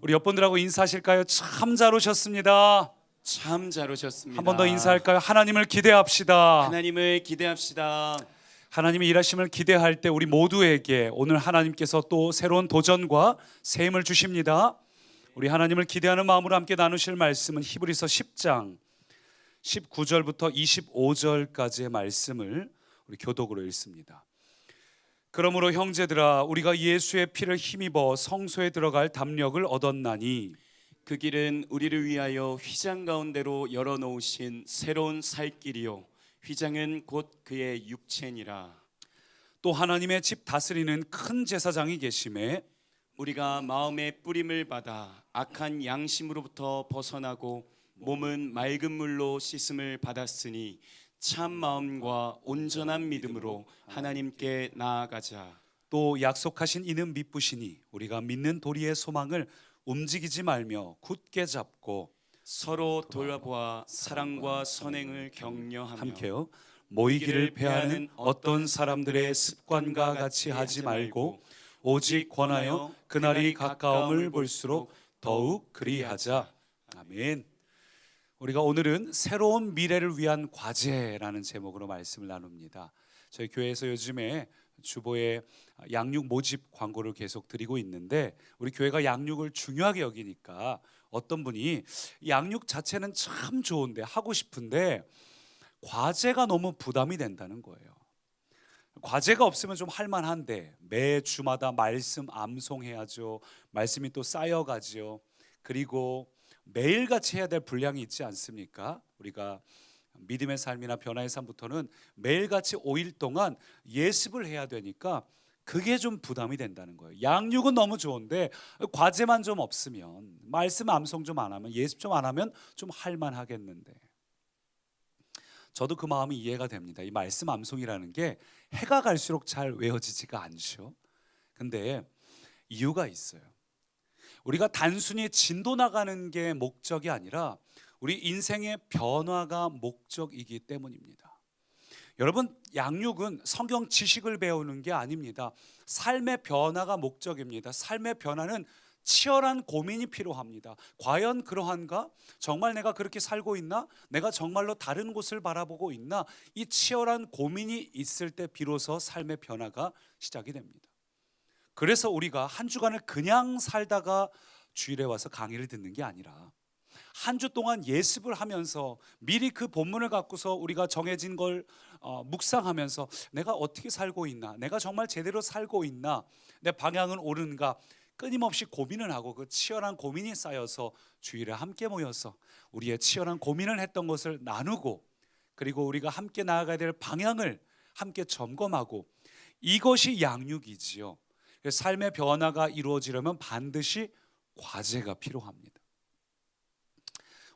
우리 옆분들하고 인사하실까요? 참 잘 오셨습니다. 참 잘 오셨습니다. 한 번 더 인사할까요? 하나님을 기대합시다. 하나님을 기대합시다. 하나님의 일하심을 기대할 때 우리 모두에게 오늘 하나님께서 또 새로운 도전과 새 힘을 주십니다. 우리 하나님을 기대하는 마음으로 함께 나누실 말씀은 히브리서 10장 19절부터 25절까지의 말씀을 우리 교독으로 읽습니다. 그러므로 형제들아, 우리가 예수의 피를 힘입어 성소에 들어갈 담력을 얻었나니 그 길은 우리를 위하여 휘장 가운데로 열어놓으신 새로운 살 길이요 휘장은 곧 그의 육체니라. 또 하나님의 집 다스리는 큰 제사장이 계심에 우리가 마음의 뿌림을 받아 악한 양심으로부터 벗어나고 몸은 맑은 물로 씻음을 받았으니 참 마음과 온전한 믿음으로 하나님께 나아가자. 또 약속하신 이는 믿으시니 우리가 믿는 도리의 소망을 움직이지 말며 굳게 잡고 서로 돌아보아 사랑과 선행을 격려하며 함께요. 모이기를 패하는 어떤 사람들의 습관과 같이 하지 말고 오직 권하여 그날이 가까움을 볼수록 더욱 그리하자. 아멘. 우리가 오늘은 새로운 미래를 위한 과제라는 제목으로 말씀을 나눕니다. 저희 교회에서 요즘에 주보에 양육 모집 광고를 계속 드리고 있는데 우리 교회가 양육을 중요하게 여기니까 어떤 분이 양육 자체는 참 좋은데 하고 싶은데 과제가 너무 부담이 된다는 거예요. 과제가 없으면 좀 할만한데 매주마다 말씀 암송해야죠. 말씀이 또 쌓여가지요. 그리고 매일같이 해야 될 분량이 있지 않습니까? 우리가 믿음의 삶이나 변화의 삶부터는 매일같이 5일 동안 예습을 해야 되니까 그게 좀 부담이 된다는 거예요. 양육은 너무 좋은데 과제만 좀 없으면, 말씀 암송 좀 안 하면, 예습 좀 안 하면 좀 할만하겠는데, 저도 그 마음이 이해가 됩니다. 이 말씀 암송이라는 게 해가 갈수록 잘 외워지지가 않죠. 근데 이유가 있어요. 우리가 단순히 진도 나가는 게 목적이 아니라 우리 인생의 변화가 목적이기 때문입니다. 여러분, 양육은 성경 지식을 배우는 게 아닙니다. 삶의 변화가 목적입니다. 삶의 변화는 치열한 고민이 필요합니다. 과연 그러한가? 정말 내가 그렇게 살고 있나? 내가 정말로 다른 곳을 바라보고 있나? 이 치열한 고민이 있을 때 비로소 삶의 변화가 시작이 됩니다. 그래서 우리가 한 주간을 그냥 살다가 주일에 와서 강의를 듣는 게 아니라 한 주 동안 예습을 하면서 미리 그 본문을 갖고서 우리가 정해진 걸 묵상하면서 내가 어떻게 살고 있나, 내가 정말 제대로 살고 있나, 내 방향은 옳은가, 끊임없이 고민을 하고 그 치열한 고민이 쌓여서 주일에 함께 모여서 우리의 치열한 고민을 했던 것을 나누고 그리고 우리가 함께 나아가야 될 방향을 함께 점검하고, 이것이 양육이지요. 삶의 변화가 이루어지려면 반드시 과제가 필요합니다.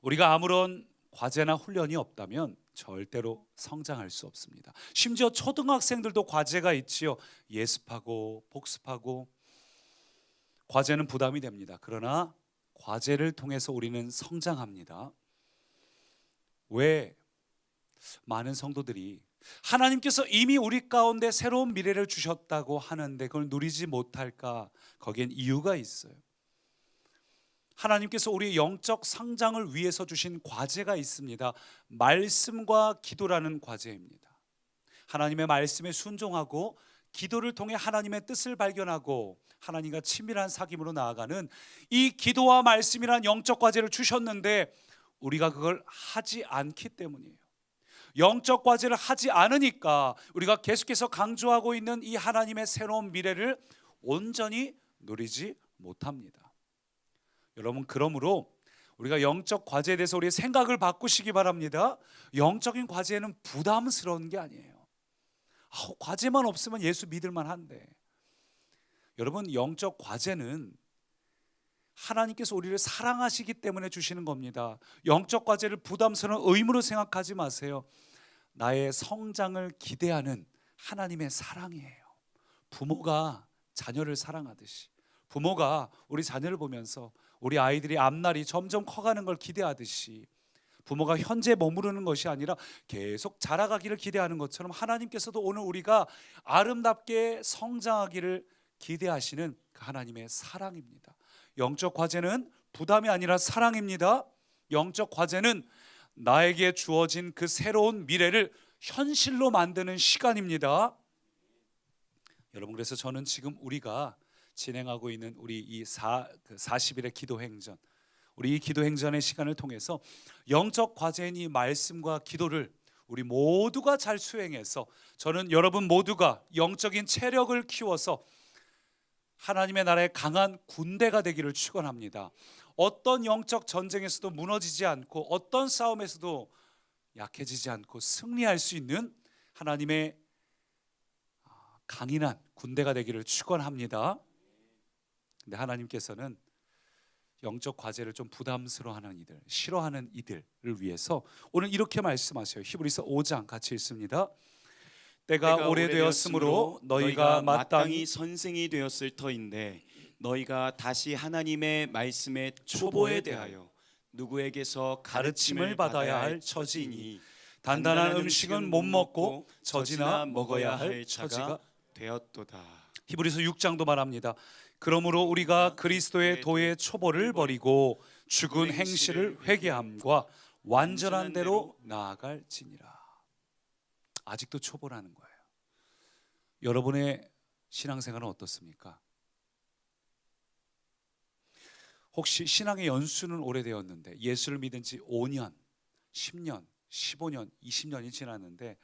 우리가 아무런 과제나 훈련이 없다면 절대로 성장할 수 없습니다. 심지어 초등학생들도 과제가 있지요. 예습하고 복습하고. 과제는 부담이 됩니다. 그러나 과제를 통해서 우리는 성장합니다. 왜 많은 성도들이 하나님께서 이미 우리 가운데 새로운 미래를 주셨다고 하는데 그걸 누리지 못할까? 거기엔 이유가 있어요. 하나님께서 우리의 영적 성장을 위해서 주신 과제가 있습니다. 말씀과 기도라는 과제입니다. 하나님의 말씀에 순종하고 기도를 통해 하나님의 뜻을 발견하고 하나님과 친밀한 사귐으로 나아가는 이 기도와 말씀이란 영적 과제를 주셨는데 우리가 그걸 하지 않기 때문이에요. 영적 과제를 하지 않으니까 우리가 계속해서 강조하고 있는 이 하나님의 새로운 미래를 온전히 누리지 못합니다. 여러분, 그러므로 우리가 영적 과제에 대해서 우리의 생각을 바꾸시기 바랍니다. 영적인 과제는 부담스러운 게 아니에요. 과제만 없으면 예수 믿을만 한데, 여러분, 영적 과제는 하나님께서 우리를 사랑하시기 때문에 주시는 겁니다. 영적 과제를 부담스러운 의무로 생각하지 마세요. 나의 성장을 기대하는 하나님의 사랑이에요. 부모가 자녀를 사랑하듯이, 부모가 우리 자녀를 보면서 우리 아이들이 앞날이 점점 커가는 걸 기대하듯이, 부모가 현재 머무르는 것이 아니라 계속 자라가기를 기대하는 것처럼 하나님께서도 오늘 우리가 아름답게 성장하기를 기대하시는 그 하나님의 사랑입니다. 영적 과제는 부담이 아니라 사랑입니다. 영적 과제는 나에게 주어진 그 새로운 미래를 현실로 만드는 시간입니다. 여러분, 그래서 저는 지금 우리가 진행하고 있는 우리 이 40일의 기도 행전, 우리 이 기도 행전의 시간을 통해서 영적 과제인 이 말씀과 기도를 우리 모두가 잘 수행해서 저는 여러분 모두가 영적인 체력을 키워서 하나님의 나라의 강한 군대가 되기를 축원합니다. 어떤 영적 전쟁에서도 무너지지 않고 어떤 싸움에서도 약해지지 않고 승리할 수 있는 하나님의 강인한 군대가 되기를 축원합니다. 근데 하나님께서는 영적 과제를 좀 부담스러워하는 이들, 싫어하는 이들을 위해서 오늘 이렇게 말씀하세요. 히브리서 5장 같이 읽습니다. 때가 오래되었으므로 너희가 마땅히 선생이 되었을 터인데 너희가 다시 하나님의 말씀의 초보에 대하여 누구에게서 가르침을 받아야 할 처지니 단단한 음식은 못 먹고 젖이나 먹어야 할 처지가 되었도다. 히브리서 6장도 말합니다. 그러므로 우리가 그리스도의 도의 초보를 버리고 죽은 행실을 회개함과 완전한 대로 나아갈지니라. 아직도 초보라는 거예요. 여러분의 신앙생활은 어떻습니까? 혹시 신앙의 연수는 오래되었는데 예수를 믿은 지 5년, 10년, 15년, 20년이 지났는데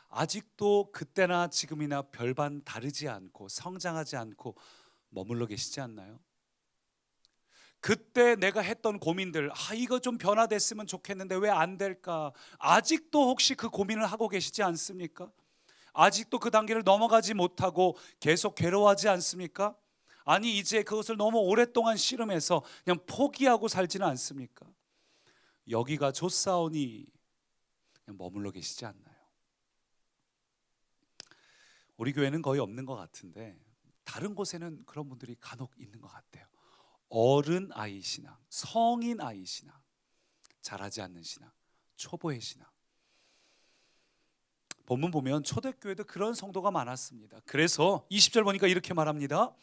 아직도 그때나 지금이나 별반 다르지 않고 성장하지 않고 머물러 계시지 않나요? 그때 내가 했던 고민들, 이거 좀 변화됐으면 좋겠는데 왜 안 될까? 아직도 혹시 그 고민을 하고 계시지 않습니까? 아직도 그 단계를 넘어가지 못하고 계속 괴로워하지 않습니까? 아니 이제 그것을 너무 오랫동안 씨름해서 그냥 포기하고 살지는 않습니까? 여기가 좋사오니 그냥 머물러 계시지 않나요? 우리 교회는 거의 없는 것 같은데 다른 곳에는 그런 분들이 간혹 있는 것 같아요. 어른 아이 신앙, 성인 아이 신앙, 잘하지 않는 신앙, 초보의 신앙. 본문 보면 초대교회도 그런 성도가 많았습니다. 그래서 20절 보니까 이렇게 말합니다.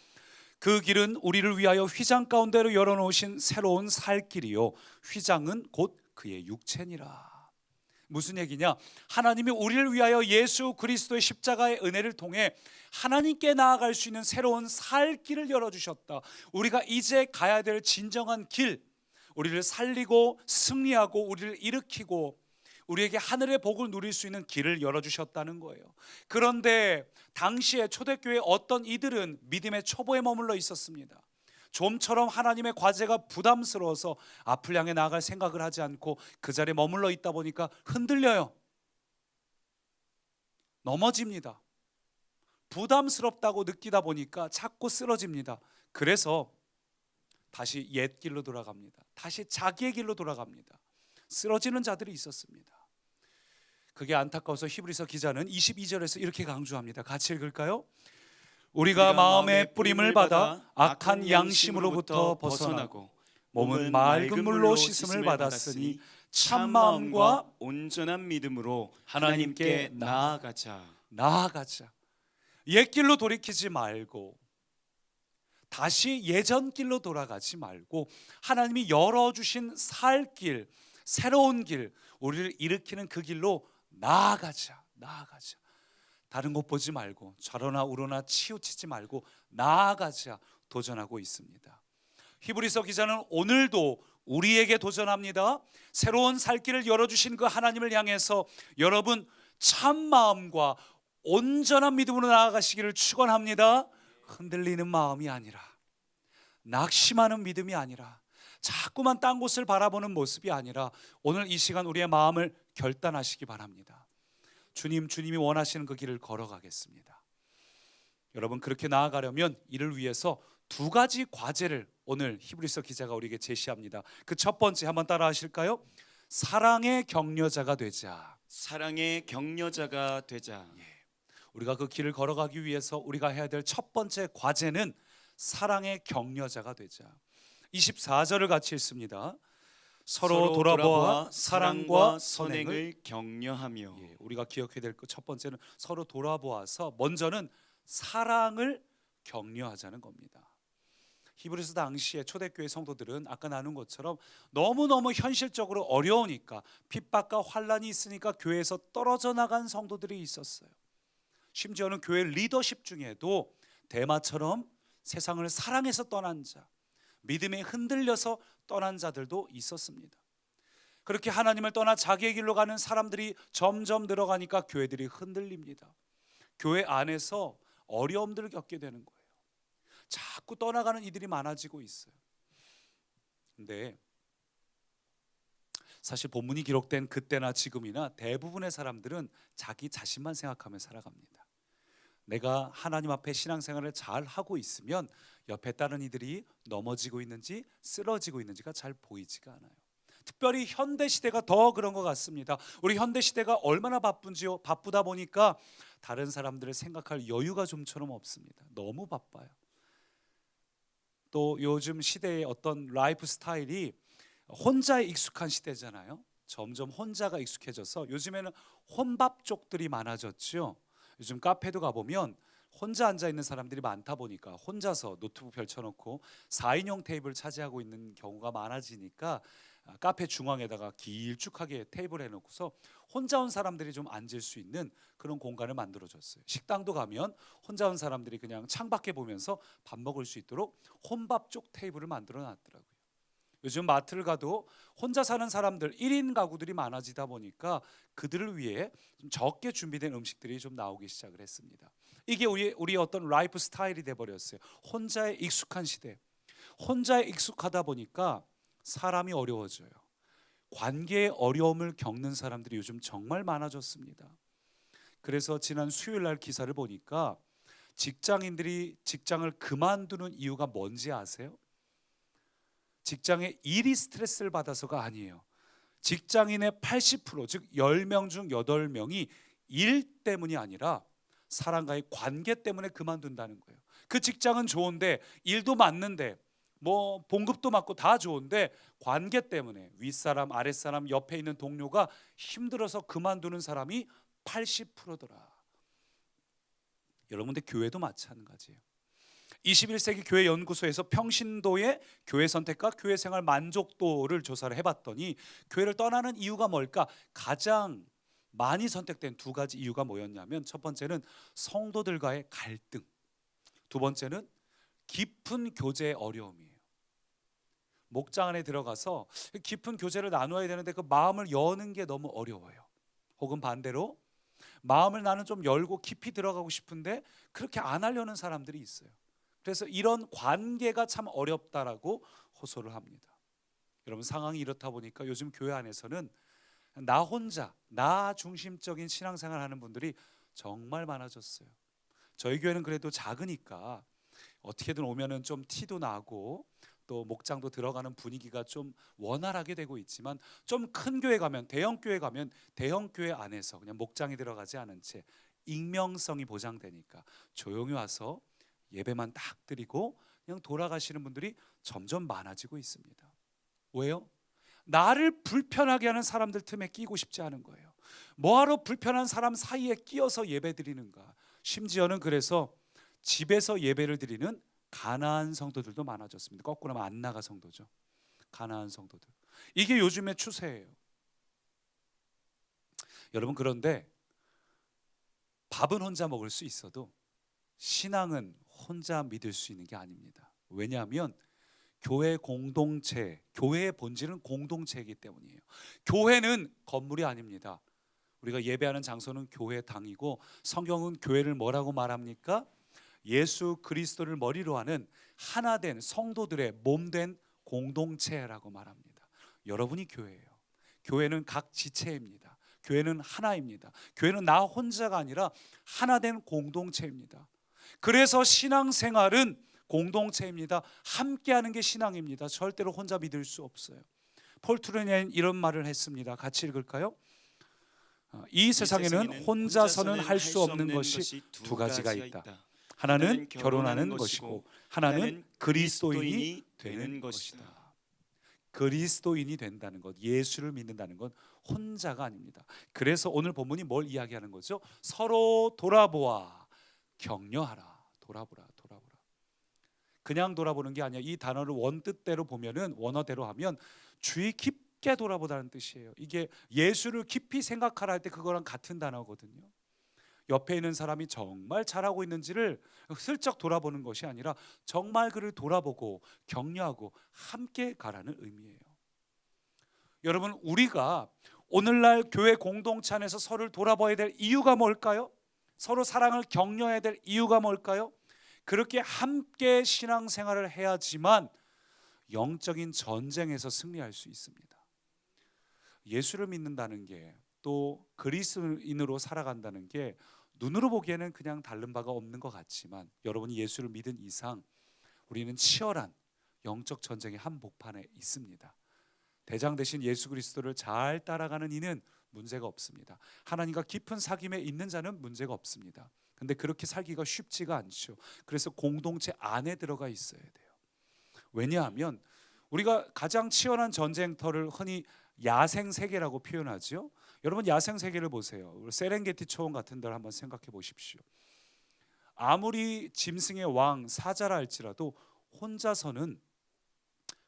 그 길은 우리를 위하여 휘장 가운데로 열어놓으신 새로운 살 길이요 휘장은 곧 그의 육체니라. 무슨 얘기냐? 하나님이 우리를 위하여 예수 그리스도의 십자가의 은혜를 통해 하나님께 나아갈 수 있는 새로운 살 길을 열어주셨다. 우리가 이제 가야 될 진정한 길, 우리를 살리고 승리하고 우리를 일으키고 우리에게 하늘의 복을 누릴 수 있는 길을 열어주셨다는 거예요. 그런데 당시에 초대교회 어떤 이들은 믿음의 초보에 머물러 있었습니다. 좀처럼 하나님의 과제가 부담스러워서 앞을 향해 나아갈 생각을 하지 않고 그 자리에 머물러 있다 보니까 흔들려요. 넘어집니다. 부담스럽다고 느끼다 보니까 자꾸 쓰러집니다. 그래서 다시 옛 길로 돌아갑니다. 다시 자기의 길로 돌아갑니다. 쓰러지는 자들이 있었습니다. 그게 안타까워서 히브리서 기자는 22절에서 이렇게 강조합니다. 같이 읽을까요? 우리가 마음의 뿌림을 받아 악한 양심으로부터 벗어나고 몸은 맑은 물로 씻음을 받았으니 참 마음과 온전한 믿음으로 하나님께 나아가자. 옛 길로 돌이키지 말고 다시 예전 길로 돌아가지 말고 하나님이 열어주신 살 길, 새로운 길, 우리를 일으키는 그 길로 나아가자. 다른 곳 보지 말고 좌로나 우로나 치우치지 말고 나아가자 도전하고 있습니다. 히브리서 기자는 오늘도 우리에게 도전합니다. 새로운 살 길을 열어주신 그 하나님을 향해서 여러분 참 마음과 온전한 믿음으로 나아가시기를 축원합니다. 흔들리는 마음이 아니라, 낙심하는 믿음이 아니라, 자꾸만 딴 곳을 바라보는 모습이 아니라 오늘 이 시간 우리의 마음을 결단하시기 바랍니다. 주님이 원하시는 그 길을 걸어가겠습니다. 여러분 그렇게 나아가려면 이를 위해서 두 가지 과제를 오늘 히브리서 기자가 우리에게 제시합니다. 그 첫 번째 한번 따라 하실까요? 사랑의 격려자가 되자. 우리가 그 길을 걸어가기 위해서 우리가 해야 될 첫 번째 과제는 사랑의 격려자가 되자. 24절을 같이 읽습니다. 서로 돌아보아 사랑과 선행을 격려하며. 우리가 기억해야 될 첫 번째는 서로 돌아보아서 먼저는 사랑을 격려하자는 겁니다. 히브리서 당시에 초대교회 성도들은 아까 나눈 것처럼 너무너무 현실적으로 어려우니까, 핍박과 환란이 있으니까 교회에서 떨어져 나간 성도들이 있었어요. 심지어는 교회 리더십 중에도 데마처럼 세상을 사랑해서 떠난 자, 믿음에 흔들려서 떠난 자들도 있었습니다. 그렇게 하나님을 떠나 자기의 길로 가는 사람들이 점점 늘어가니까 교회들이 흔들립니다. 교회 안에서 어려움들을 겪게 되는 거예요. 자꾸 떠나가는 이들이 많아지고 있어요. 근데 사실 본문이 기록된 그때나 지금이나 대부분의 사람들은 자기 자신만 생각하며 살아갑니다. 내가 하나님 앞에 신앙생활을 잘 하고 있으면 옆에 다른 이들이 넘어지고 있는지 쓰러지고 있는지가 잘 보이지가 않아요. 특별히 현대 시대가 더 그런 것 같습니다. 우리 현대 시대가 얼마나 바쁜지요. 바쁘다 보니까 다른 사람들을 생각할 여유가 좀처럼 없습니다. 너무 바빠요. 또 요즘 시대의 어떤 라이프 스타일이 혼자에 익숙한 시대잖아요. 점점 혼자가 익숙해져서 요즘에는 혼밥족들이 많아졌죠. 요즘 카페도 가보면 혼자 앉아있는 사람들이 많다 보니까 혼자서 노트북 펼쳐놓고 4인용 테이블 차지하고 있는 경우가 많아지니까 카페 중앙에다가 길쭉하게 테이블 해놓고서 혼자 온 사람들이 좀 앉을 수 있는 그런 공간을 만들어줬어요. 식당도 가면 혼자 온 사람들이 그냥 창밖에 보면서 밥 먹을 수 있도록 혼밥족 테이블을 만들어 놨더라고요. 요즘 마트를 가도 혼자 사는 사람들 1인 가구들이 많아지다 보니까 그들을 위해 좀 적게 준비된 음식들이 좀 나오기 시작을 했습니다. 이게 우리 어떤 라이프 스타일이 돼버렸어요. 혼자에 익숙한 시대. 혼자에 익숙하다 보니까 사람이 어려워져요. 관계의 어려움을 겪는 사람들이 요즘 정말 많아졌습니다. 그래서 지난 수요일 날 기사를 보니까 직장인들이 직장을 그만두는 이유가 뭔지 아세요? 직장에 일이 스트레스를 받아서가 아니에요. 직장인의 80%, 즉 10명 중 8명이 일 때문이 아니라 사람과의 관계 때문에 그만둔다는 거예요. 그 직장은 좋은데, 일도 맞는데, 뭐 봉급도 맞고 다 좋은데 관계 때문에 윗사람 아랫사람 옆에 있는 동료가 힘들어서 그만두는 사람이 80%더라. 여러분들 교회도 마찬가지예요. 21세기 교회 연구소에서 평신도의 교회 선택과 교회 생활 만족도를 조사를 해봤더니 교회를 떠나는 이유가 뭘까? 가장 많이 선택된 두 가지 이유가 뭐였냐면, 첫 번째는 성도들과의 갈등, 두 번째는 깊은 교제의 어려움이에요. 목장 안에 들어가서 깊은 교제를 나누어야 되는데 그 마음을 여는 게 너무 어려워요. 혹은 반대로 마음을 나는 좀 열고 깊이 들어가고 싶은데 그렇게 안 하려는 사람들이 있어요. 그래서 이런 관계가 참 어렵다라고 호소를 합니다. 여러분, 상황이 이렇다 보니까 요즘 교회 안에서는 나 혼자, 나 중심적인 신앙생활 하는 분들이 정말 많아졌어요. 저희 교회는 그래도 작으니까 어떻게든 오면은 좀 티도 나고 또 목장도 들어가는 분위기가 좀 원활하게 되고 있지만, 좀 큰 교회 가면, 대형 교회 가면 대형 교회 안에서 그냥 목장이 들어가지 않은 채 익명성이 보장되니까 조용히 와서 예배만 딱 드리고 그냥 돌아가시는 분들이 점점 많아지고 있습니다. 왜요? 나를 불편하게 하는 사람들 틈에 끼고 싶지 않은 거예요. 뭐하러 불편한 사람 사이에 끼어서 예배 드리는가. 심지어는 그래서 집에서 예배를 드리는 가나안 성도들도 많아졌습니다. 거꾸로 하면 안나가 성도죠. 가나안 성도들. 이게 요즘의 추세예요. 여러분, 그런데 밥은 혼자 먹을 수 있어도 신앙은 혼자 믿을 수 있는 게 아닙니다. 왜냐하면 교회 공동체, 교회의 본질은 공동체이기 때문이에요. 교회는 건물이 아닙니다. 우리가 예배하는 장소는 교회당이고, 성경은 교회를 뭐라고 말합니까? 예수 그리스도를 머리로 하는 하나된 성도들의 몸된 공동체라고 말합니다. 여러분이 교회예요. 교회는 각 지체입니다. 교회는 하나입니다. 교회는 나 혼자가 아니라 하나된 공동체입니다. 그래서 신앙생활은 공동체입니다. 함께하는 게 신앙입니다. 절대로 혼자 믿을 수 없어요. 폴 트루멘은 이런 말을 했습니다. 같이 읽을까요? 이 세상에는 혼자서는 할 수 없는 것이 두 가지가 있다. 하나는 결혼하는 것이고 하나는 그리스도인이 되는 것이다. 그리스도인이 된다는 것, 예수를 믿는다는 건 혼자가 아닙니다. 그래서 오늘 본문이 뭘 이야기하는 거죠? 서로 돌아보아 격려하라. 돌아보라. 그냥 돌아보는 게 아니야. 이 단어를 원뜻대로 보면은, 원어대로 하면 주의 깊게 돌아보다는 뜻이에요. 이게 예수를 깊이 생각하라 할 때 그거랑 같은 단어거든요. 옆에 있는 사람이 정말 잘하고 있는지를 슬쩍 돌아보는 것이 아니라 정말 그를 돌아보고 격려하고 함께 가라는 의미예요. 여러분, 우리가 오늘날 교회 공동체 안에서 서로를 돌아봐야 될 이유가 뭘까요? 서로 사랑을 격려해야 될 이유가 뭘까요? 그렇게 함께 신앙생활을 해야지만 영적인 전쟁에서 승리할 수 있습니다. 예수를 믿는다는 게, 또 그리스도인으로 살아간다는 게 눈으로 보기에는 그냥 다른 바가 없는 것 같지만, 여러분이 예수를 믿은 이상 우리는 치열한 영적 전쟁의 한복판에 있습니다. 대장 되신 예수 그리스도를 잘 따라가는 이는 문제가 없습니다. 하나님과 깊은 사귐에 있는 자는 문제가 없습니다. 근데 그렇게 살기가 쉽지가 않죠. 그래서 공동체 안에 들어가 있어야 돼요. 왜냐하면 우리가 가장 치열한 전쟁터를 흔히 야생 세계라고 표현하죠. 여러분, 야생 세계를 보세요. 세렝게티 초원 같은 데를 한번 생각해 보십시오. 아무리 짐승의 왕 사자라 할지라도 혼자서는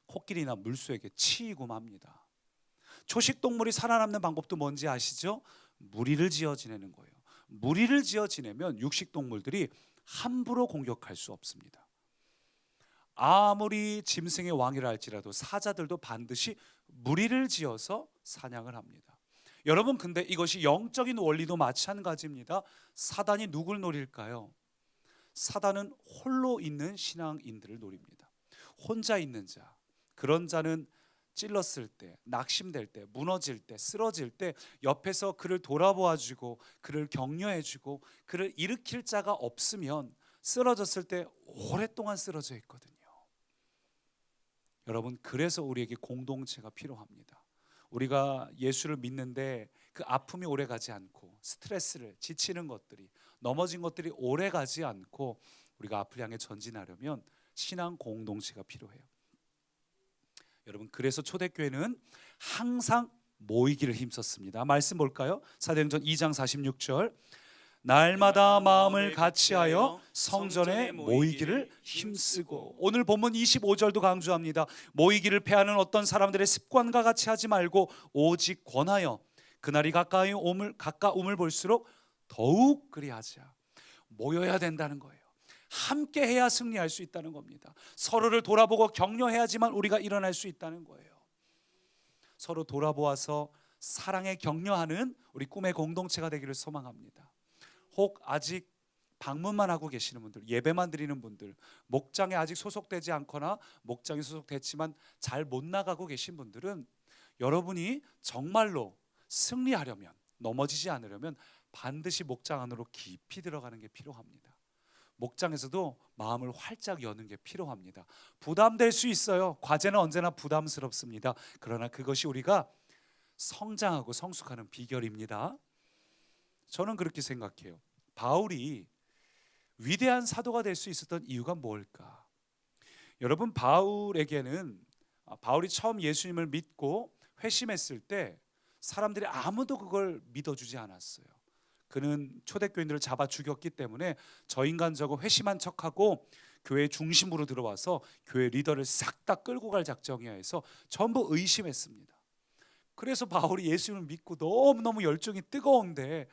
코끼리나 물소에게 치이고 맙니다. 초식 동물이 살아남는 방법도 뭔지 아시죠? 무리를 지어 지내는 거예요. 무리를 지어 지내면 육식 동물들이 함부로 공격할 수 없습니다. 아무리 짐승의 왕이라 할지라도 사자들도 반드시 무리를 지어서 사냥을 합니다. 여러분, 근데 이것이 영적인 원리도 마찬가지입니다. 사단이 누굴 노릴까요? 사단은 홀로 있는 신앙인들을 노립니다. 혼자 있는 자, 그런 자는 찔렀을 때, 낙심될 때, 무너질 때, 쓰러질 때 옆에서 그를 돌아보아주고 그를 격려해주고 그를 일으킬 자가 없으면 쓰러졌을 때 오랫동안 쓰러져 있거든요. 여러분, 그래서 우리에게 공동체가 필요합니다. 우리가 예수를 믿는데 그 아픔이 오래가지 않고, 스트레스를, 지치는 것들이, 넘어진 것들이 오래가지 않고 우리가 앞을 향해 전진하려면 신앙 공동체가 필요해요. 여러분, 그래서 초대교회는 항상 모이기를 힘썼습니다. 말씀 볼까요? 사도행전 2장 46절, 날마다 마음을 같이하여 성전에 모이기를 힘쓰고. 오늘 본문 25절도 강조합니다. 모이기를 패하는 어떤 사람들의 습관과 같이 하지 말고 오직 권하여 그날이 가까움을 볼수록 더욱 그리하자. 모여야 된다는 거예요. 함께 해야 승리할 수 있다는 겁니다. 서로를 돌아보고 격려해야지만 우리가 일어날 수 있다는 거예요. 서로 돌아보아서 사랑에 격려하는 우리 꿈의 공동체가 되기를 소망합니다. 혹 아직 방문만 하고 계시는 분들, 예배만 드리는 분들, 목장에 아직 소속되지 않거나 목장에 소속됐지만 잘 못 나가고 계신 분들은, 여러분이 정말로 승리하려면, 넘어지지 않으려면 반드시 목장 안으로 깊이 들어가는 게 필요합니다. 목장에서도 마음을 활짝 여는 게 필요합니다. 부담될 수 있어요. 과제는 언제나 부담스럽습니다. 그러나 그것이 우리가 성장하고 성숙하는 비결입니다. 저는 그렇게 생각해요. 바울이 위대한 사도가 될 수 있었던 이유가 뭘까? 여러분, 바울이 처음 예수님을 믿고 회심했을 때 사람들이 아무도 그걸 믿어주지 않았어요. 그는 초대교인들을 잡아 죽였기 때문에 저 인간 저거 회심한 척하고 교회 중심부로 들어와서 교회 리더를 싹 다 끌고 갈 작정이야 해서 전부 의심했습니다. 그래서 바울이 예수님을 믿고 너무너무 열정이 뜨거운데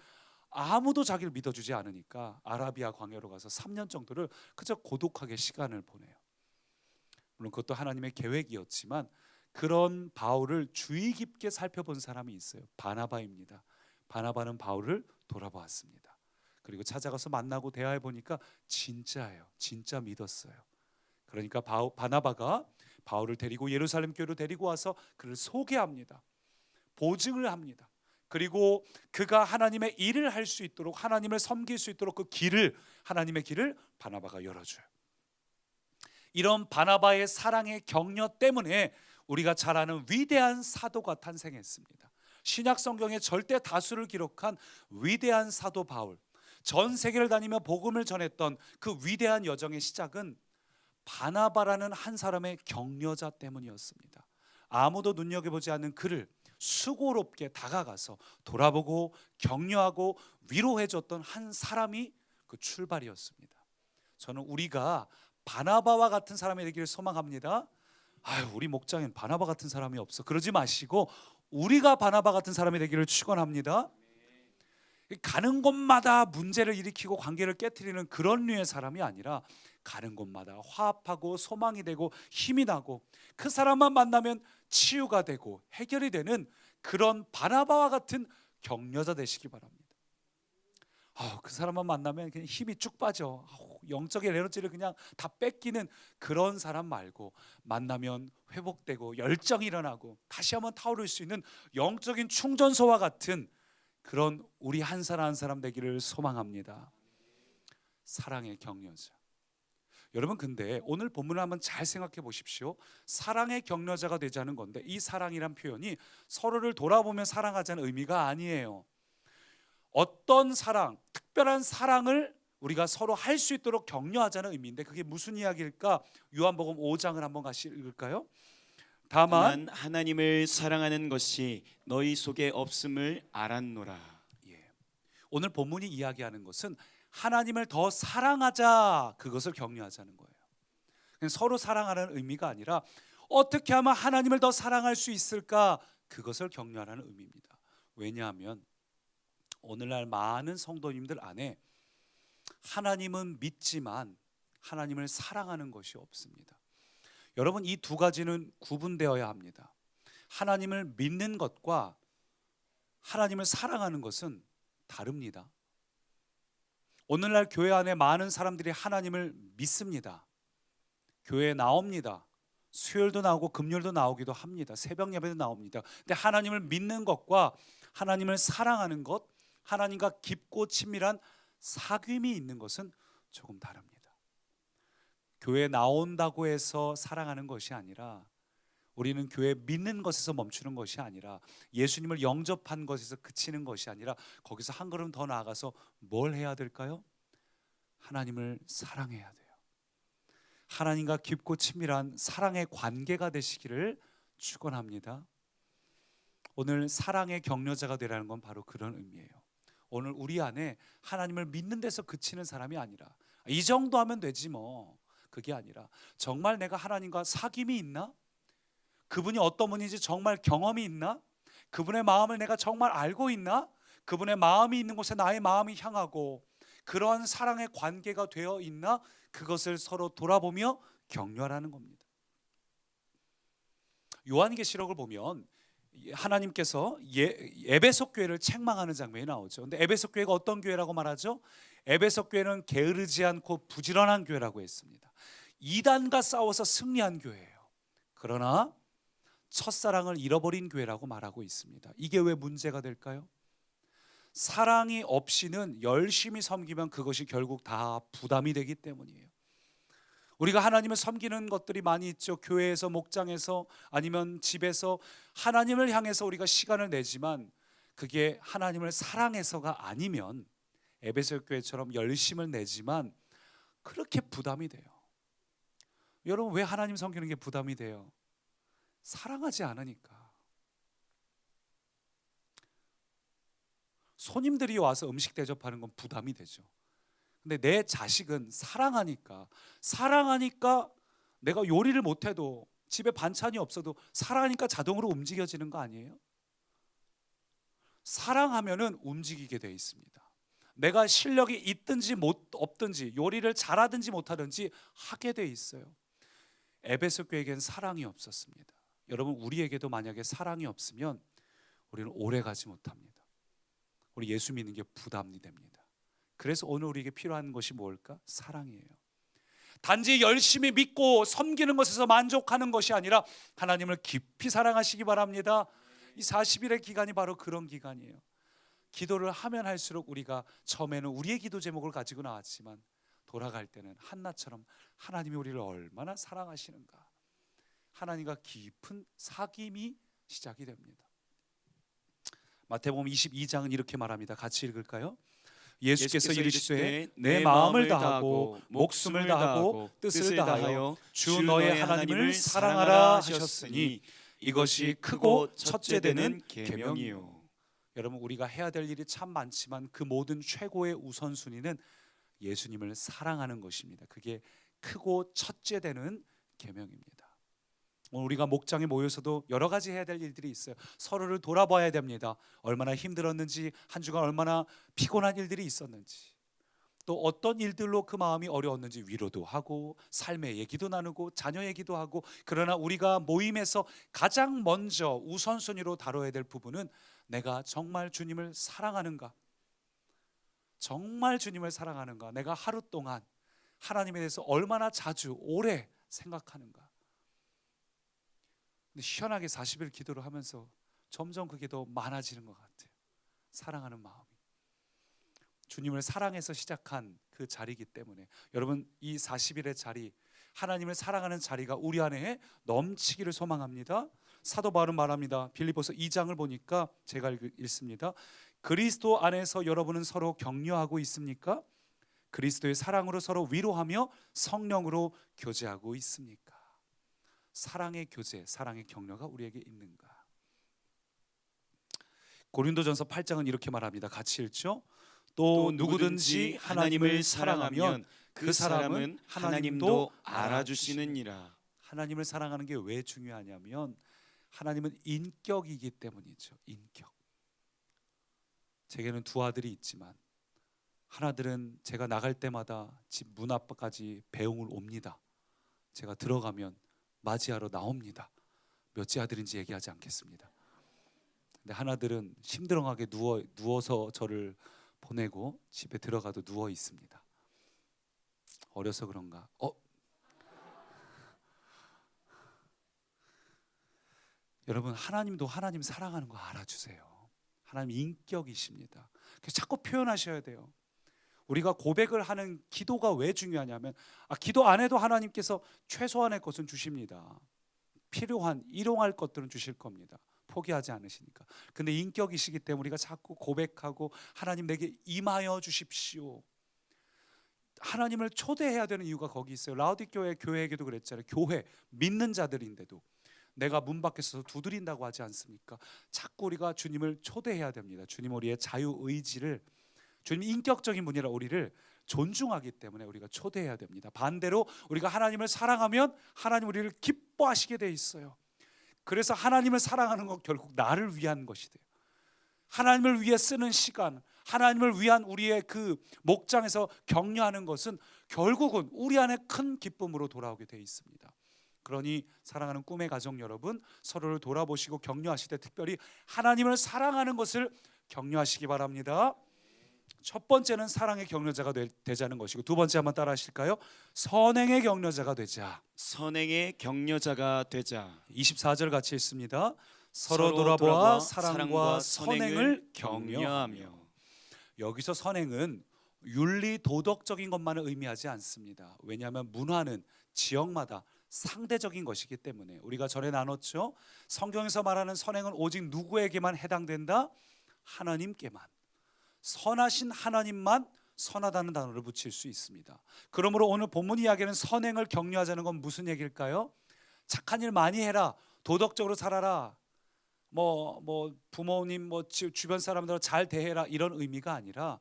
아무도 자기를 믿어주지 않으니까 아라비아 광야로 가서 3년 정도를 그저 고독하게 시간을 보내요. 물론 그것도 하나님의 계획이었지만 그런 바울을 주의 깊게 살펴본 사람이 있어요. 바나바입니다. 바나바는 바울을 돌아보았습니다. 그리고 찾아가서 만나고 대화해 보니까 진짜예요. 진짜 믿었어요. 그러니까 바나바가 바울을 데리고 예루살렘 교회로 데리고 와서 그를 소개합니다. 보증을 합니다. 그리고 그가 하나님의 일을 할 수 있도록, 하나님을 섬길 수 있도록 그 길을, 하나님의 길을 바나바가 열어줘요. 이런 바나바의 사랑의 격려 때문에 우리가 잘 아는 위대한 사도가 탄생했습니다. 신약 성경의 절대 다수를 기록한 위대한 사도 바울, 전 세계를 다니며 복음을 전했던 그 위대한 여정의 시작은 바나바라는 한 사람의 격려자 때문이었습니다. 아무도 눈여겨보지 않는 그를 수고롭게 다가가서 돌아보고 격려하고 위로해줬던 한 사람이 그 출발이었습니다. 저는 우리가 바나바와 같은 사람이 되기를 소망합니다. 아유, 우리 목장엔 바나바 같은 사람이 없어. 그러지 마시고 우리가 바나바 같은 사람이 되기를 축원합니다. 가는 곳마다 문제를 일으키고 관계를 깨트리는 그런 류의 사람이 아니라 가는 곳마다 화합하고 소망이 되고 힘이 나고 그 사람만 만나면 치유가 되고 해결이 되는 그런 바나바와 같은 격려자 되시기 바랍니다. 그 사람만 만나면 그냥 힘이 쭉 빠져. 영적인 에너지를 그냥 다 뺏기는 그런 사람 말고 만나면 회복되고 열정이 일어나고 다시 한번 타오를 수 있는 영적인 충전소와 같은 그런 우리 한 사람 한 사람 되기를 소망합니다. 사랑의 격려자. 여러분, 근데 오늘 본문을 한번 잘 생각해 보십시오. 사랑의 격려자가 되자는 건데 이 사랑이란 표현이 서로를 돌아보며 사랑하자는 의미가 아니에요. 어떤 사랑, 특별한 사랑을 우리가 서로 할 수 있도록 격려하자는 의미인데 그게 무슨 이야기일까? 요한복음 5장을 한번 같이 읽을까요? 다만 하나님을 사랑하는 것이 너희 속에 없음을 알았노라. 오늘 본문이 이야기하는 것은 하나님을 더 사랑하자, 그것을 격려하자는 거예요. 그냥 서로 사랑하라는 의미가 아니라 어떻게 하면 하나님을 더 사랑할 수 있을까, 그것을 격려하라는 의미입니다. 왜냐하면 오늘날 많은 성도님들 안에 하나님은 믿지만 하나님을 사랑하는 것이 없습니다. 여러분, 이 두 가지는 구분되어야 합니다. 하나님을 믿는 것과 하나님을 사랑하는 것은 다릅니다. 오늘날 교회 안에 많은 사람들이 하나님을 믿습니다. 교회에 나옵니다. 수요일도 나오고 금요일도 나오기도 합니다. 새벽 예배도 나옵니다. 근데 하나님을 믿는 것과 하나님을 사랑하는 것, 하나님과 깊고 친밀한 사귐이 있는 것은 조금 다릅니다. 교회에 나온다고 해서 사랑하는 것이 아니라, 우리는 교회 믿는 것에서 멈추는 것이 아니라, 예수님을 영접한 것에서 그치는 것이 아니라 거기서 한 걸음 더 나아가서 뭘 해야 될까요? 하나님을 사랑해야 돼요. 하나님과 깊고 친밀한 사랑의 관계가 되시기를 축원합니다. 오늘 사랑의 격려자가 되라는 건 바로 그런 의미예요. 오늘 우리 안에 하나님을 믿는 데서 그치는 사람이 아니라 이 정도 하면 되지 뭐, 그게 아니라 정말 내가 하나님과 사귐이 있나? 그분이 어떤 분인지 정말 경험이 있나? 그분의 마음을 내가 정말 알고 있나? 그분의 마음이 있는 곳에 나의 마음이 향하고 그런 사랑의 관계가 되어 있나? 그것을 서로 돌아보며 격려하라는 겁니다. 요한계시록을 보면 하나님께서 에베소 교회를 책망하는 장면이 나오죠. 근데 에베소 교회가 어떤 교회라고 말하죠? 에베소 교회는 게으르지 않고 부지런한 교회라고 했습니다. 이단과 싸워서 승리한 교회예요. 그러나 첫사랑을 잃어버린 교회라고 말하고 있습니다. 이게 왜 문제가 될까요? 사랑이 없이는 열심히 섬기면 그것이 결국 다 부담이 되기 때문이에요. 우리가 하나님을 섬기는 것들이 많이 있죠. 교회에서, 목장에서, 아니면 집에서 하나님을 향해서 우리가 시간을 내지만 그게 하나님을 사랑해서가 아니면 에베소 교회처럼 열심을 내지만 그렇게 부담이 돼요. 여러분, 왜 하나님 섬기는 게 부담이 돼요? 사랑하지 않으니까. 손님들이 와서 음식 대접하는 건 부담이 되죠. 근데 내 자식은 사랑하니까 내가 요리를 못해도, 집에 반찬이 없어도 사랑하니까 자동으로 움직여지는 거 아니에요? 사랑하면은 움직이게 돼 있습니다. 내가 실력이 있든지 없든지, 요리를 잘하든지 못하든지 하게 돼 있어요. 에베소 교회에겐 사랑이 없었습니다. 여러분, 우리에게도 만약에 사랑이 없으면 우리는 오래 가지 못합니다. 우리 예수 믿는 게 부담이 됩니다. 그래서 오늘 우리에게 필요한 것이 뭘까? 사랑이에요. 단지 열심히 믿고 섬기는 것에서 만족하는 것이 아니라 하나님을 깊이 사랑하시기 바랍니다. 이 40일의 기간이 바로 그런 기간이에요. 기도를 하면 할수록 우리가 처음에는 우리의 기도 제목을 가지고 나왔지만 돌아갈 때는 한나처럼 하나님이 우리를 얼마나 사랑하시는가, 하나님과 깊은 사귐이 시작이 됩니다. 마태복음 22장은 이렇게 말합니다. 같이 읽을까요? 예수께서 이르시되 내 마음을 다하고 목숨을 다하고 뜻을 다하여 주 너의 하나님을 사랑하라 하셨으니 이것이 크고 첫째 되는 계명이요. 여러분, 우리가 해야 될 일이 참 많지만 그 모든 최고의 우선순위는 예수님을 사랑하는 것입니다. 그게 크고 첫째 되는 계명입니다. 오늘 우리가 목장에 모여서도 여러 가지 해야 될 일들이 있어요. 서로를 돌아봐야 됩니다. 얼마나 힘들었는지, 한 주간 얼마나 피곤한 일들이 있었는지, 또 어떤 일들로 그 마음이 어려웠는지 위로도 하고 삶의 얘기도 나누고 자녀 얘기도 하고. 그러나 우리가 모임에서 가장 먼저 우선순위로 다뤄야 될 부분은 내가 정말 주님을 사랑하는가? 정말 주님을 사랑하는가? 내가 하루 동안 하나님에 대해서 얼마나 자주 오래 생각하는가? 근데 희한하게 40일 기도를 하면서 점점 그게 더 많아지는 것 같아요. 사랑하는 마음이. 주님을 사랑해서 시작한 그 자리이기 때문에 여러분, 이 40일의 자리, 하나님을 사랑하는 자리가 우리 안에 넘치기를 소망합니다. 사도 바울은 말합니다. 빌립보서 2장을 보니까 제가 읽습니다. 그리스도 안에서 여러분은 서로 격려하고 있습니까? 그리스도의 사랑으로 서로 위로하며 성령으로 교제하고 있습니까? 사랑의 교제, 사랑의 격려가 우리에게 있는가? 고린도전서 8장은 이렇게 말합니다. 같이 읽죠. 또 누구든지 하나님을 사랑하면 그 사람은 하나님도 알아주시느니라. 하나님을 사랑하는 게 왜 중요하냐면 하나님은 인격이기 때문이죠. 인격. 제게는 두 아들이 있지만 하나들은 제가 나갈 때마다 집 문 앞까지 배웅을 옵니다. 제가 들어가면 맞이하러 나옵니다. 몇째 아들인지 얘기하지 않겠습니다. 근데 하나들은 심드렁하게 누워서 저를 보내고 집에 들어가도 누워 있습니다. 어려서 그런가? 여러분, 하나님도 하나님 사랑하는 거 알아주세요. 하나님 인격이십니다. 그래서 자꾸 표현하셔야 돼요. 우리가 고백을 하는 기도가 왜 중요하냐면 기도 안 해도 하나님께서 최소한의 것은 주십니다. 필요한 일용할 것들은 주실 겁니다. 포기하지 않으시니까. 근데 인격이시기 때문에 우리가 자꾸 고백하고 하나님 내게 임하여 주십시오. 하나님을 초대해야 되는 이유가 거기 있어요. 라오디게아 교회에게도 그랬잖아요. 교회 믿는 자들인데도 내가 문 밖에서 두드린다고 하지 않습니까? 자꾸 우리가 주님을 초대해야 됩니다. 주님 우리의 자유의지를, 주님 인격적인 분이라 우리를 존중하기 때문에 우리가 초대해야 됩니다. 반대로 우리가 하나님을 사랑하면 하나님 우리를 기뻐하시게 돼 있어요. 그래서 하나님을 사랑하는 건 결국 나를 위한 것이 돼요. 하나님을 위해 쓰는 시간, 하나님을 위한 우리의 그 목장에서 격려하는 것은 결국은 우리 안에 큰 기쁨으로 돌아오게 돼 있습니다. 그러니 사랑하는 꿈의 가족 여러분, 서로를 돌아보시고 격려하실 때 특별히 하나님을 사랑하는 것을 격려하시기 바랍니다. 첫 번째는 사랑의 격려자가 되자는 것이고, 두 번째 한번 따라 하실까요? 선행의 격려자가 되자. 선행의 격려자가 되자. 24절 같이 읽습니다. 서로 돌아보아 사랑과 선행을 격려하며. 여기서 선행은 윤리 도덕적인 것만을 의미하지 않습니다. 왜냐하면 문화는 지역마다 상대적인 것이기 때문에. 우리가 전에 나눴죠. 성경에서 말하는 선행은 오직 누구에게만 해당된다? 하나님께만. 선하신 하나님만 선하다는 단어를 붙일 수 있습니다. 그러므로 오늘 본문 이야기는 선행을 격려하자는 건 무슨 얘기일까요? 착한 일 많이 해라, 도덕적으로 살아라, 부모님 주변 사람들 잘 대해라, 이런 의미가 아니라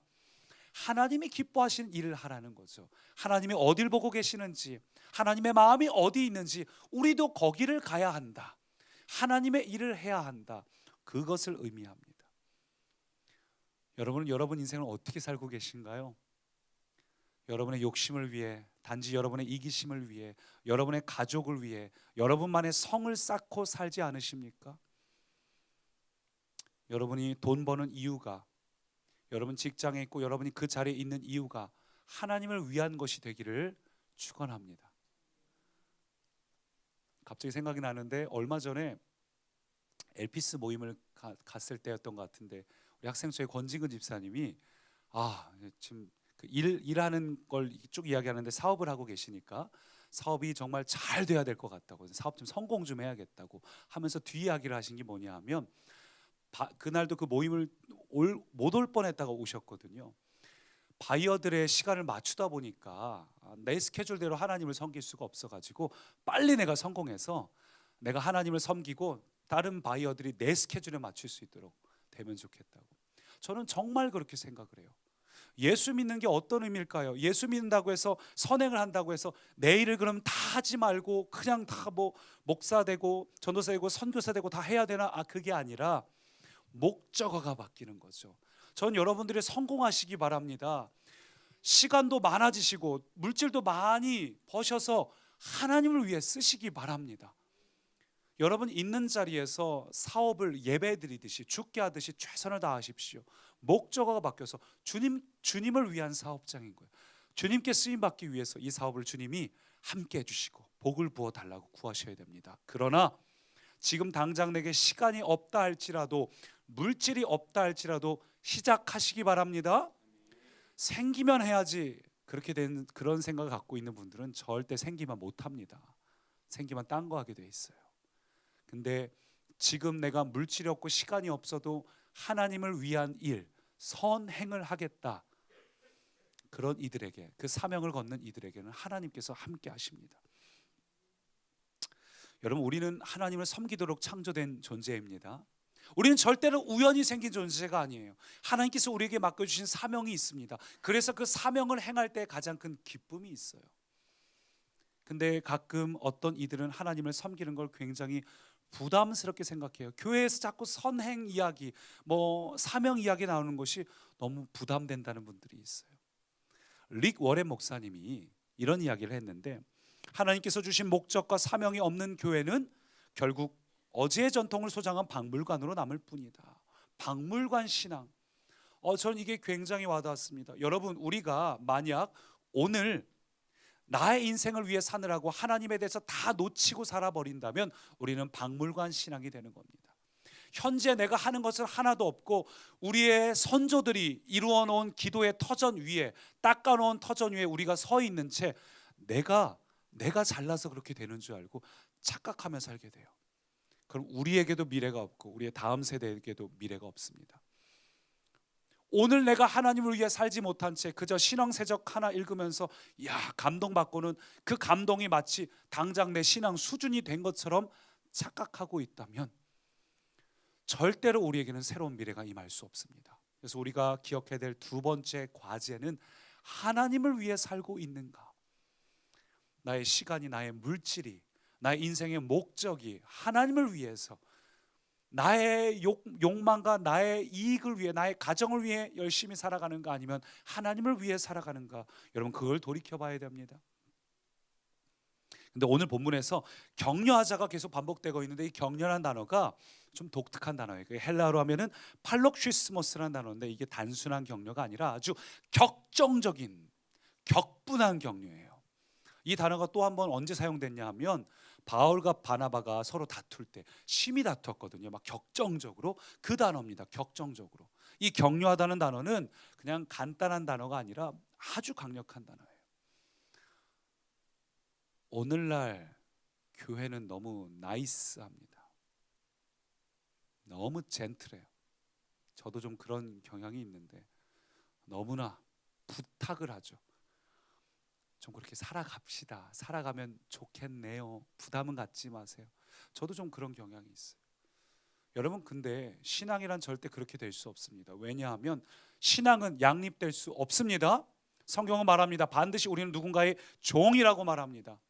하나님이 기뻐하시는 일을 하라는 거죠. 하나님이 어딜 보고 계시는지, 하나님의 마음이 어디 있는지 우리도 거기를 가야 한다. 하나님의 일을 해야 한다. 그것을 의미합니다. 여러분은 여러분 인생을 어떻게 살고 계신가요? 여러분의 욕심을 위해, 단지 여러분의 이기심을 위해, 여러분의 가족을 위해, 여러분만의 성을 쌓고 살지 않으십니까? 여러분이 돈 버는 이유가, 여러분 직장에 있고 여러분이 그 자리에 있는 이유가 하나님을 위한 것이 되기를 축원합니다. 갑자기 생각이 나는데 얼마 전에 엘피스 모임을 갔을 때였던 것 같은데, 우리 학생초의 권진근 집사님이 지금 그 일하는 걸 쭉 이야기하는데 사업을 하고 계시니까 사업이 정말 잘 돼야 될 것 같다고, 사업 좀 성공 좀 해야겠다고 하면서 뒷이야기를 하신 게 뭐냐 하면, 그날도 그 모임을 못 올 뻔했다가 오셨거든요. 바이어들의 시간을 맞추다 보니까 내 스케줄대로 하나님을 섬길 수가 없어가지고 빨리 내가 성공해서 내가 하나님을 섬기고 다른 바이어들이 내 스케줄에 맞출 수 있도록 되면 좋겠다고. 저는 정말 그렇게 생각을 해요. 예수 믿는 게 어떤 의미일까요? 예수 믿는다고 해서 선행을 한다고 해서 내 일을 그럼 다 하지 말고 그냥 다 뭐 목사 되고 전도사 되고 선교사 되고 다 해야 되나? 그게 아니라 목적어가 바뀌는 거죠. 전 여러분들이 성공하시기 바랍니다. 시간도 많아지시고 물질도 많이 버셔서 하나님을 위해 쓰시기 바랍니다. 여러분 있는 자리에서 사업을 예배드리듯이 죽게 하듯이 최선을 다하십시오. 목적어가 바뀌어서 주님을 위한 사업장인 거예요. 주님께 쓰임 받기 위해서 이 사업을 주님이 함께 해주시고 복을 부어 달라고 구하셔야 됩니다. 그러나 지금 당장 내게 시간이 없다 할지라도 물질이 없다 할지라도 시작하시기 바랍니다. 생기면 해야지 그렇게 된 그런 생각을 갖고 있는 분들은 절대 생기만 못합니다. 생기만 딴 거 하게 돼 있어요. 근데 지금 내가 물질이 없고 시간이 없어도 하나님을 위한 일, 선행을 하겠다. 그런 이들에게, 그 사명을 걷는 이들에게는 하나님께서 함께 하십니다. 여러분, 우리는 하나님을 섬기도록 창조된 존재입니다. 우리는 절대로 우연히 생긴 존재가 아니에요. 하나님께서 우리에게 맡겨주신 사명이 있습니다. 그래서 그 사명을 행할 때 가장 큰 기쁨이 있어요. 근데 가끔 어떤 이들은 하나님을 섬기는 걸 굉장히 부담스럽게 생각해요. 교회에서 자꾸 선행 이야기, 뭐 사명 이야기 나오는 것이 너무 부담된다는 분들이 있어요. 릭 워렌 목사님이 이런 이야기를 했는데, 하나님께서 주신 목적과 사명이 없는 교회는 결국 어제의 전통을 소장한 박물관으로 남을 뿐이다. 박물관 신앙. 전 이게 굉장히 와닿았습니다. 여러분, 우리가 만약 오늘 나의 인생을 위해 사느라고 하나님에 대해서 다 놓치고 살아버린다면 우리는 박물관 신앙이 되는 겁니다. 현재 내가 하는 것은 하나도 없고 우리의 선조들이 이루어 놓은 기도의 터전 위에, 닦아 놓은 터전 위에 우리가 서 있는 채 내가 잘나서 그렇게 되는 줄 알고 착각하며 살게 돼요. 그럼 우리에게도 미래가 없고 우리의 다음 세대에게도 미래가 없습니다. 오늘 내가 하나님을 위해 살지 못한 채 그저 신앙세적 하나 읽으면서 감동받고는 그 감동이 마치 당장 내 신앙 수준이 된 것처럼 착각하고 있다면 절대로 우리에게는 새로운 미래가 임할 수 없습니다. 그래서 우리가 기억해야 될 두 번째 과제는 하나님을 위해 살고 있는가? 나의 시간이, 나의 물질이, 나의 인생의 목적이 하나님을 위해서, 나의 욕망과 나의 이익을 위해, 나의 가정을 위해 열심히 살아가는가, 아니면 하나님을 위해 살아가는가? 여러분, 그걸 돌이켜봐야 됩니다. 근데 오늘 본문에서 격려하자가 계속 반복되고 있는데, 이 격려라는 단어가 좀 독특한 단어예요. 헬라어로 하면은 팔록시스모스라는 단어인데, 이게 단순한 격려가 아니라 아주 격정적인, 격분한 격려예요. 이 단어가 또 한 번 언제 사용됐냐 하면 바울과 바나바가 서로 다툴 때 심히 다투었거든요. 막 격정적으로. 그 단어입니다. 격정적으로. 이 격려하다는 단어는 그냥 간단한 단어가 아니라 아주 강력한 단어예요. 오늘날 교회는 너무 나이스합니다. 너무 젠틀해요. 저도 좀 그런 경향이 있는데 너무나 부탁을 하죠. 좀 그렇게 살아갑시다. 살아가면 좋겠네요. 부담은 갖지 마세요. 저도 좀 그런 경향이 있어요. 여러분, 근데 신앙이란 절대 그렇게 될 수 없습니다. 왜냐하면 신앙은 양립될 수 없습니다. 성경은 말합니다. 반드시 우리는 누군가의 종이라고 말합니다.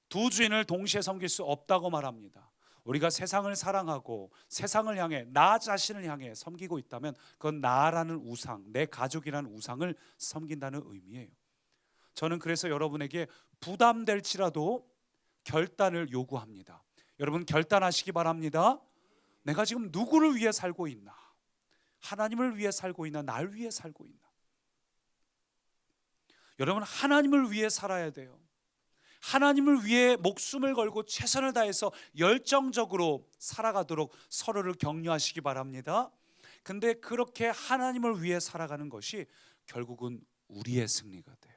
두 주인을 동시에 섬길 수 없다고 말합니다. 우리가 세상을 사랑하고 세상을 향해, 나 자신을 향해 섬기고 있다면 그건 나라는 우상, 내 가족이라는 우상을 섬긴다는 의미예요. 저는 그래서 여러분에게 부담될지라도 결단을 요구합니다. 여러분, 결단하시기 바랍니다. 내가 지금 누구를 위해 살고 있나? 하나님을 위해 살고 있나? 날 위해 살고 있나? 여러분, 하나님을 위해 살아야 돼요. 하나님을 위해 목숨을 걸고 최선을 다해서 열정적으로 살아가도록 서로를 격려하시기 바랍니다. 근데 그렇게 하나님을 위해 살아가는 것이 결국은 우리의 승리가 돼요.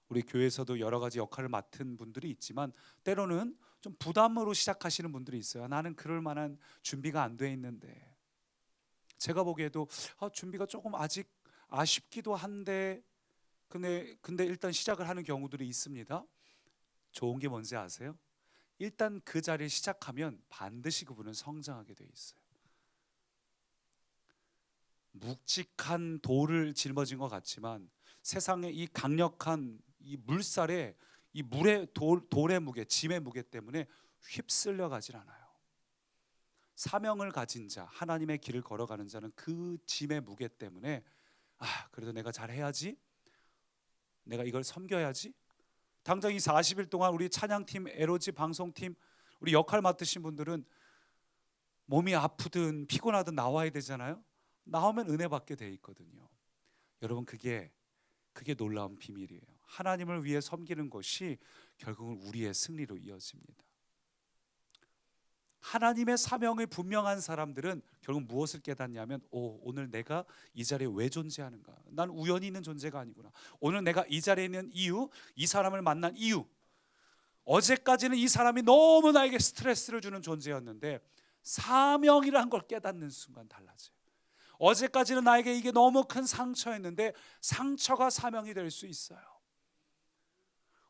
우리 교회에서도 여러 가지 역할을 맡은 분들이 있지만 때로는 좀 부담으로 시작하시는 분들이 있어요. 나는 그럴 만한 준비가 안 돼 있는데. 제가 보기에도 준비가 조금 아직 아쉽기도 한데 근데 일단 시작을 하는 경우들이 있습니다. 좋은 게 뭔지 아세요? 일단 그 자리를 시작하면 반드시 그분은 성장하게 돼 있어요. 묵직한 돌을 짊어진 것 같지만 세상의 이 강력한 이 물살에 이 물의 돌의 무게, 짐의 무게 때문에 휩쓸려 가질 않아요. 사명을 가진 자, 하나님의 길을 걸어가는 자는 그 짐의 무게 때문에 그래도 내가 잘해야지, 내가 이걸 섬겨야지. 당장 이 40일 동안 우리 찬양팀, 에로지 방송팀, 우리 역할 맡으신 분들은 몸이 아프든 피곤하든 나와야 되잖아요. 나오면 은혜 받게 돼 있거든요. 여러분, 그게 놀라운 비밀이에요. 하나님을 위해 섬기는 것이 결국은 우리의 승리로 이어집니다. 하나님의 사명이 분명한 사람들은 결국 무엇을 깨닫냐면, 오늘 내가 이 자리에 왜 존재하는가? 난 우연히 있는 존재가 아니구나. 오늘 내가 이 자리에 있는 이유, 이 사람을 만난 이유, 어제까지는 이 사람이 너무 나에게 스트레스를 주는 존재였는데 사명이라는 걸 깨닫는 순간 달라져요. 어제까지는 나에게 이게 너무 큰 상처였는데 상처가 사명이 될 수 있어요.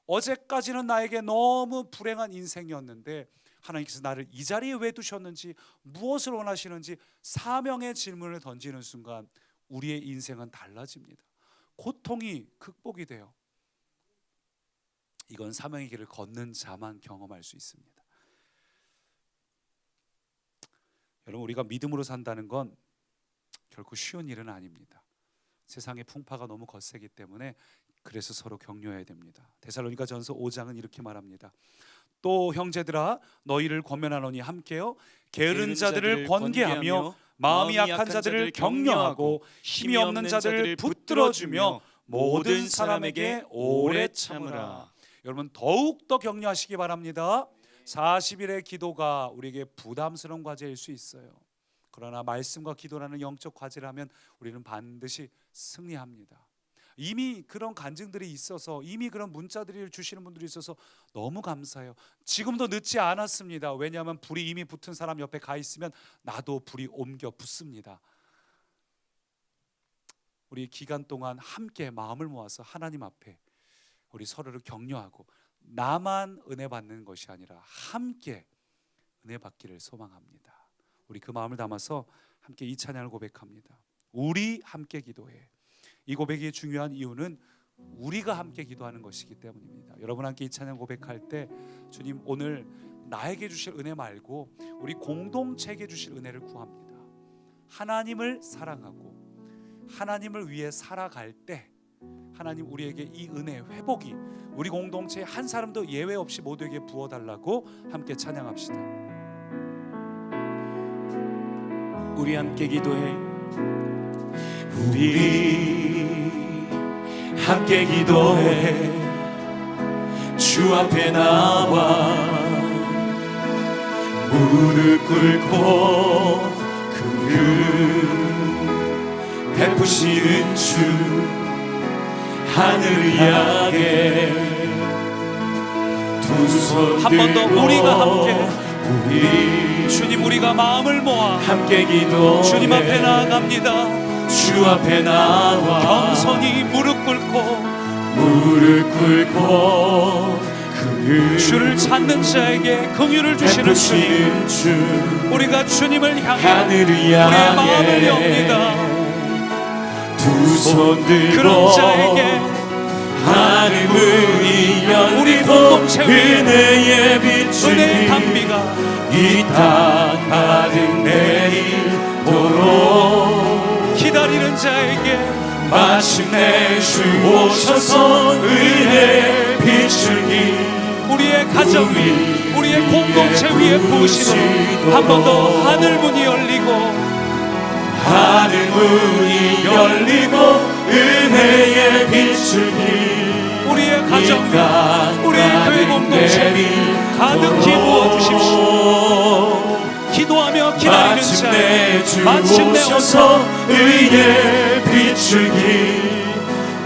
어제까지는 나에게 너무 불행한 인생이었는데 하나님께서 나를 이 자리에 왜 두셨는지, 무엇을 원하시는지 사명의 질문을 던지는 순간 우리의 인생은 달라집니다. 고통이 극복이 돼요. 이건 사명의 길을 걷는 자만 경험할 수 있습니다. 여러분, 우리가 믿음으로 산다는 건 결코 쉬운 일은 아닙니다. 세상의 풍파가 너무 거세기 때문에 그래서 서로 격려해야 됩니다. 데살로니가 전서 5장은 이렇게 말합니다. 또 형제들아, 너희를 권면하노니 함께요 게으른 자들을 권계하며 마음이 약한 자들을 격려하고 힘이 없는 자들을 붙들어주며 모든 사람에게 오래 참으라. 여러분, 더욱더 격려하시기 바랍니다. 40일의 기도가 우리에게 부담스러운 과제일 수 있어요. 그러나 말씀과 기도라는 영적 과제라면 우리는 반드시 승리합니다. 이미 그런 간증들이 있어서, 이미 그런 문자들을 주시는 분들이 있어서 너무 감사해요. 지금도 늦지 않았습니다. 왜냐하면 불이 이미 붙은 사람 옆에 가 있으면 나도 불이 옮겨 붙습니다. 우리 기간 동안 함께 마음을 모아서 하나님 앞에 우리 서로를 격려하고, 나만 은혜 받는 것이 아니라 함께 은혜 받기를 소망합니다. 우리 그 마음을 담아서 함께 이 찬양을 고백합니다. 우리 함께 기도해. 이 고백이 중요한 이유는 우리가 함께 기도하는 것이기 때문입니다. 여러분, 함께 이 찬양 고백할 때 주님, 오늘 나에게 주실 은혜 말고 우리 공동체에게 주실 은혜를 구합니다. 하나님을 사랑하고 하나님을 위해 살아갈 때 하나님 우리에게 이 은혜 회복이 우리 공동체의 한 사람도 예외 없이 모두에게 부어달라고 함께 찬양합시다. 우리 함께 기도해. 우리 함께 기도해. 주 앞에 나와 무릎 꿇고 그 베푸시는 주 하늘을 향해 두 손 한 번 더 들고 우리가 함께, 우리 주님, 우리가 마음을 모아 함께 기도해. 주님 앞에 나아갑니다. 주 앞에 나와 겸손히 무릎 꿇고 그 주를 찾는 자에게 긍휼을 주시는 주님, 우리가 주님을 향해 하늘을 우리의 마음을 엽니다. 두 손 들고 그런 자에게 하늘 문이 우리 열리고 공동체 위에 은혜의 빛이 은혜의 단비가 이 땅 가득 내리도록 기다리는 자에게 마침내 주 오셔서 은혜의 빛을 우리의 가정, 우리의 공동체 위에 부으시도록 한 번 더 하늘 문이 열리고 하늘 문이 열리고 은혜의 빛을 우리의 가정, 우리의 교회 공동체 가득히 부어주십시오. 기도하며 기다리는 자에 마침내 오셔서 의의 빛을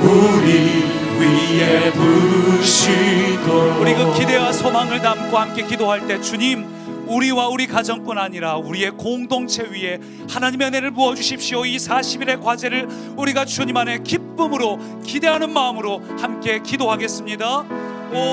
우리 위에 부으시도록. 우리 그 기대와 소망을 담고 함께 기도할 때 주님, 우리와 우리 가정뿐 아니라 우리의 공동체 위에 하나님의 은혜를 부어주십시오. 이 40일의 과제를 우리가 주님 안에 기쁨으로 기대하는 마음으로 함께 기도하겠습니다.